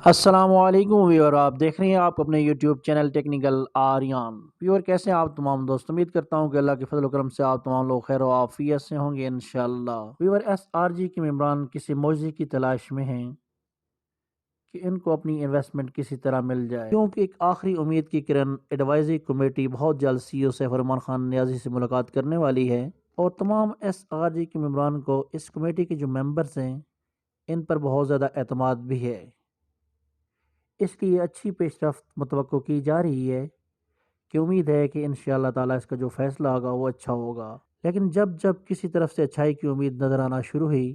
السلام علیکم ویور، آپ دیکھ رہے ہیں آپ اپنے یوٹیوب چینل ٹیکنیکل آریان ویور۔ کیسے ہیں آپ تمام دوست؟ امید کرتا ہوں کہ اللہ کے فضل و کرم سے آپ تمام لوگ خیر و عافیت سے ہوں گے انشاءاللہ۔ ویور، ایس آر جی کے ممبران کسی موضوع کی تلاش میں ہیں کہ ان کو اپنی انویسٹمنٹ کسی طرح مل جائے، کیونکہ ایک آخری امید کی کرن ایڈوائزری کمیٹی بہت جلد سی او سیف الرحمان خان نیازی سے ملاقات کرنے والی ہے، اور تمام ایس آر جی کے ممبران کو اس کمیٹی کے جو ممبرز ہیں ان پر بہت زیادہ اعتماد بھی ہے۔ اس کی یہ اچھی پیش رفت متوقع کی جا رہی ہے کہ امید ہے کہ انشاءاللہ تعالیٰ اس کا جو فیصلہ ہوگا وہ اچھا ہوگا۔ لیکن جب کسی طرف سے اچھائی کی امید نظر آنا شروع ہوئی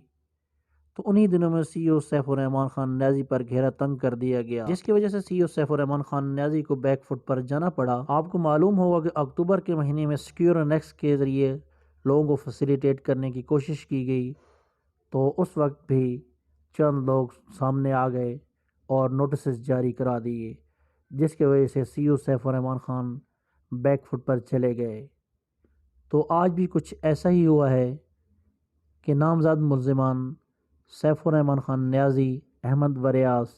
تو انہی دنوں میں سی او سیف الرحمان خان نیازی پر گھیرا تنگ کر دیا گیا، جس کی وجہ سے سی او سیف الرحمان خان نیازی کو بیک فٹ پر جانا پڑا۔ آپ کو معلوم ہوگا کہ اکتوبر کے مہینے میں سیکیور نیکس کے ذریعے لوگوں کو فیسیلیٹیٹ کرنے کی کوشش کی گئی، تو اس وقت بھی چند لوگ سامنے آ گئے اور نوٹسز جاری کرا دیے، جس کی وجہ سے سی او سیف الرحمان خان بیک فٹ پر چلے گئے۔ تو آج بھی کچھ ایسا ہی ہوا ہے کہ نامزد ملزمان سیف الرحمان خان نیازی، احمد وریاس،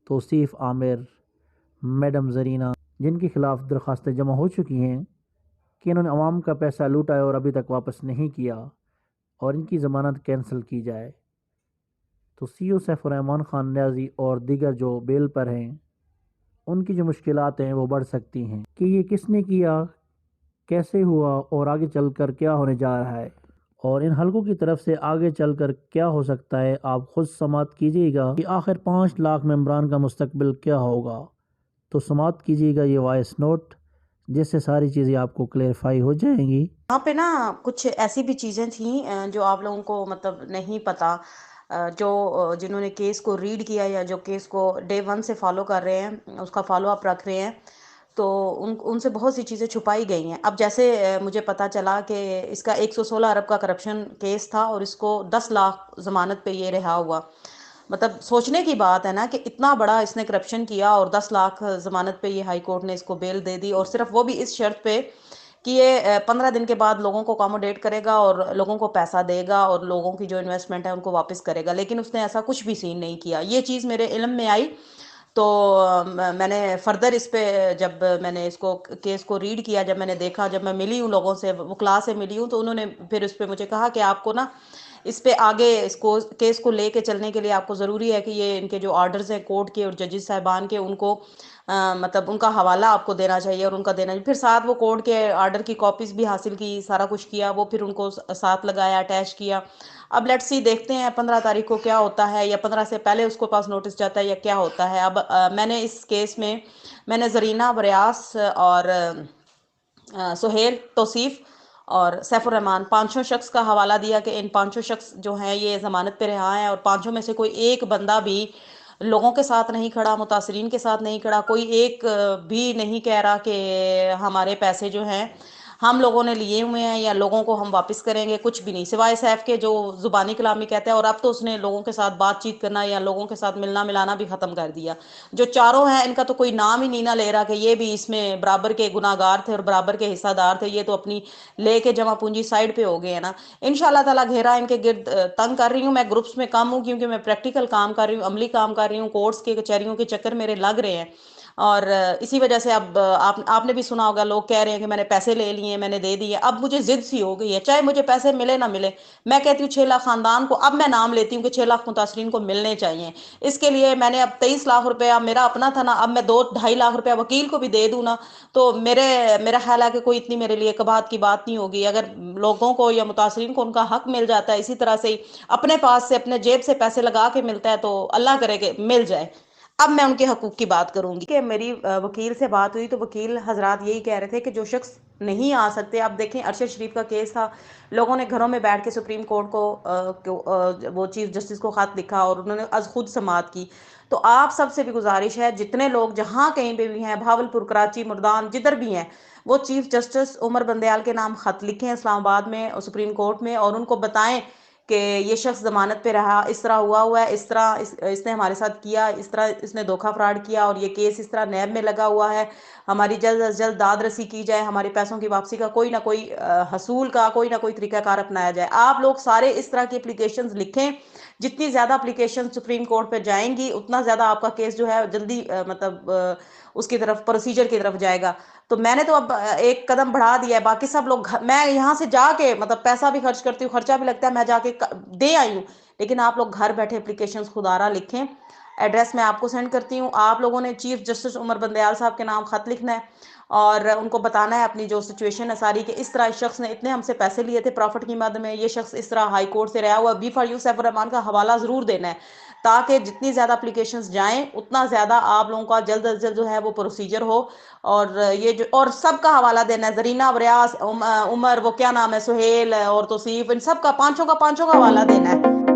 توصیف عامر، میڈم زرینہ، جن کے خلاف درخواستیں جمع ہو چکی ہیں کہ انہوں نے عوام کا پیسہ لوٹا ہے اور ابھی تک واپس نہیں کیا، اور ان کی ضمانت کینسل کی جائے، تو سی او سیف الرحمان خان نیازی اور دیگر جو بیل پر ہیں ان کی جو مشکلات ہیں وہ بڑھ سکتی ہیں کہ یہ کس نے کیا، کیسے ہوا اور آگے چل کر کیا ہونے جا رہا ہے، اور ان حلقوں کی طرف سے آگے چل کر کیا ہو سکتا ہے۔ آپ خود سماعت کیجیے گا کہ آخر 5 لاکھ ممبران کا مستقبل کیا ہوگا۔ تو سماعت کیجیے گا یہ وائس نوٹ، جس سے ساری چیزیں آپ کو کلیئرفائی ہو جائیں گی۔ یہاں پہ نا کچھ ایسی بھی چیزیں تھیں جو آپ لوگوں کو مطلب نہیں پتا، جو جنہوں نے کیس کو ریڈ کیا یا جو کیس کو ڈے 1 سے فالو کر رہے ہیں، اس کا فالو اپ رکھ رہے ہیں، تو ان سے بہت سی چیزیں چھپائی گئی ہیں۔ اب جیسے مجھے پتا چلا کہ اس کا 116 ارب کا کرپشن کیس تھا اور اس کو 10 لاکھ ضمانت پہ یہ رہا ہوا۔ مطلب سوچنے کی بات ہے نا کہ اتنا بڑا اس نے کرپشن کیا اور 10 لاکھ ضمانت پہ یہ ہائی کورٹ نے اس کو بیل دے دی، اور صرف وہ بھی اس شرط پہ کہ یہ 15 دن کے بعد لوگوں کو اکاموڈیٹ کرے گا اور لوگوں کو پیسہ دے گا اور لوگوں کی جو انویسٹمنٹ ہے ان کو واپس کرے گا۔ لیکن اس نے ایسا کچھ بھی سین نہیں کیا۔ یہ چیز میرے علم میں آئی تو میں نے فردر اس پہ، جب میں نے اس کو کیس کو ریڈ کیا، جب میں نے دیکھا، جب میں ملی ہوں لوگوں سے، وکلاء سے ملی ہوں، تو انہوں نے پھر اس پہ مجھے کہا کہ آپ کو نا اس پہ آگے اس کو کیس کو لے کے چلنے کے لیے آپ کو ضروری ہے کہ یہ ان کے جو آرڈرز ہیں کورٹ کے اور ججز صاحبان کے، ان کو مطلب ان کا حوالہ آپ کو دینا چاہیے اور ان کا دینا چاہیے۔ پھر ساتھ وہ کورٹ کے آرڈر کی کاپیز بھی حاصل کی، سارا کچھ کیا، وہ پھر ان کو ساتھ لگایا، اٹیچ کیا۔ اب لیٹس سی، دیکھتے ہیں 15 تاریخ کو کیا ہوتا ہے، یا 15 سے پہلے اس کو پاس نوٹس جاتا ہے یا کیا ہوتا ہے۔ اب میں نے اس کیس میں نے زرینہ، وریاس اور سہیل، توصیف اور سیف الرحمان، پانچوں شخص کا حوالہ دیا کہ ان پانچوں شخص جو ہیں یہ ضمانت پہ رہا ہیں، اور پانچوں میں سے کوئی ایک بندہ بھی لوگوں کے ساتھ نہیں کھڑا، متاثرین کے ساتھ نہیں کھڑا، کوئی ایک بھی نہیں کہہ رہا کہ ہمارے پیسے جو ہیں ہم لوگوں نے لیے ہوئے ہیں یا لوگوں کو ہم واپس کریں گے، کچھ بھی نہیں، سوائے سیف کے جو زبانی کلامی کہتا ہے۔ اور اب تو اس نے لوگوں کے ساتھ بات چیت کرنا یا لوگوں کے ساتھ ملنا ملانا بھی ختم کر دیا۔ جو چاروں ہیں ان کا تو کوئی نام ہی نہیں نہ لے رہا کہ یہ بھی اس میں برابر کے گناہ گار تھے اور برابر کے حصہ دار تھے، یہ تو اپنی لے کے جمع پونجی سائڈ پہ ہو گئے ہیں نا۔ انشاءاللہ تعالیٰ گھیرا ان کے گرد تنگ کر رہی ہوں، میں گروپس میں کم ہوں کیونکہ میں پریکٹیکل کام کر رہی ہوں، عملی کام کر رہی ہوں، کورٹس کے کچہریوں کے چکر میرے لگ رہے ہیں، اور اسی وجہ سے اب آپ نے بھی سنا ہوگا، لوگ کہہ رہے ہیں کہ میں نے پیسے لے لیے، میں نے دے دیے۔ اب مجھے ضد سی ہو گئی ہے، چاہے مجھے پیسے ملے نہ ملے، میں کہتی ہوں 6 لاکھ خاندان کو، اب میں نام لیتی ہوں کہ 6 لاکھ متاثرین کو ملنے چاہیے۔ اس کے لیے میں نے اب 23 لاکھ روپیہ میرا اپنا تھا نا، اب میں 2-2.5 لاکھ روپیہ وکیل کو بھی دے دوں نا، تو میرا خیال ہے کہ کوئی اتنی میرے لیے کباہت کی بات نہیں ہوگی۔ اگر لوگوں کو یا متاثرین کو ان کا حق مل جاتا ہے اسی طرح سے ہی اپنے پاس سے، اپنے جیب سے پیسے لگا کے ملتا ہے، تو اللہ کرے کہ مل جائے۔ اب میں ان کے حقوق کی بات کروں گی کہ میری وکیل سے بات ہوئی تو وکیل حضرات یہی کہہ رہے تھے کہ جو شخص نہیں آ سکتے، اب دیکھیں ارشد شریف کا کیس تھا، لوگوں نے گھروں میں بیٹھ کے سپریم کورٹ کو وہ چیف جسٹس کو خط لکھا اور انہوں نے از خود سماعت کی۔ تو آپ سب سے بھی گزارش ہے، جتنے لوگ جہاں کہیں پہ بھی ہیں، بھاولپور، کراچی، مردان، جدھر بھی ہیں، وہ چیف جسٹس عمر بندیال کے نام خط لکھیں اسلام آباد میں اور سپریم کورٹ میں، اور ان کو بتائیں کہ یہ شخص ضمانت پہ رہا، اس طرح ہوا ہے، اس طرح اس نے ہمارے ساتھ کیا، اس طرح اس نے دھوکہ فراڈ کیا، اور یہ کیس اس طرح نیب میں لگا ہوا ہے، ہماری جلد از جلد داد رسی کی جائے، ہمارے پیسوں کی واپسی کا کوئی نہ کوئی حصول کا کوئی نہ کوئی طریقہ کار اپنایا جائے۔ آپ لوگ سارے اس طرح کی اپلیکیشنز لکھیں، جتنی زیادہ اپلیکیشن سپریم کورٹ پہ جائیں گی اتنا زیادہ آپ کا کیس جو ہے جلدی مطلب اس کی طرف پروسیجر کی طرف جائے گا۔ تو میں نے تو اب ایک قدم بڑھا دیا ہے، باقی سب لوگ میں یہاں سے جا کے مطلب پیسہ بھی خرچ کرتی ہوں، خرچہ بھی لگتا ہے، میں جا کے دے آئی ہوں، لیکن آپ لوگ گھر بیٹھے اپلیکیشنز خودارا لکھیں۔ ایڈریس میں آپ کو سینڈ کرتی ہوں، آپ لوگوں نے چیف جسٹس عمر بندیال صاحب کے نام خط لکھنا ہے اور ان کو بتانا ہے اپنی جو سچویشن ہے ساری، کہ اس طرح اس شخص نے اتنے ہم سے پیسے لیے تھے پروفٹ کی مد میں، یہ شخص اس طرح ہائی کورٹ سے رہا ہوا، بی فار یو سیف الرحمان کا حوالہ ضرور دینا ہے، تاکہ جتنی زیادہ اپلیکیشنز جائیں اتنا زیادہ آپ لوگوں کا جلد از جلد جو ہے وہ پروسیجر ہو۔ اور یہ جو اور سب کا حوالہ دینا ہے، زرینہ، وریاس، عمر، وہ کیا نام ہے، سہیل اور توصیف، ان سب کا پانچوں کا حوالہ دینا ہے۔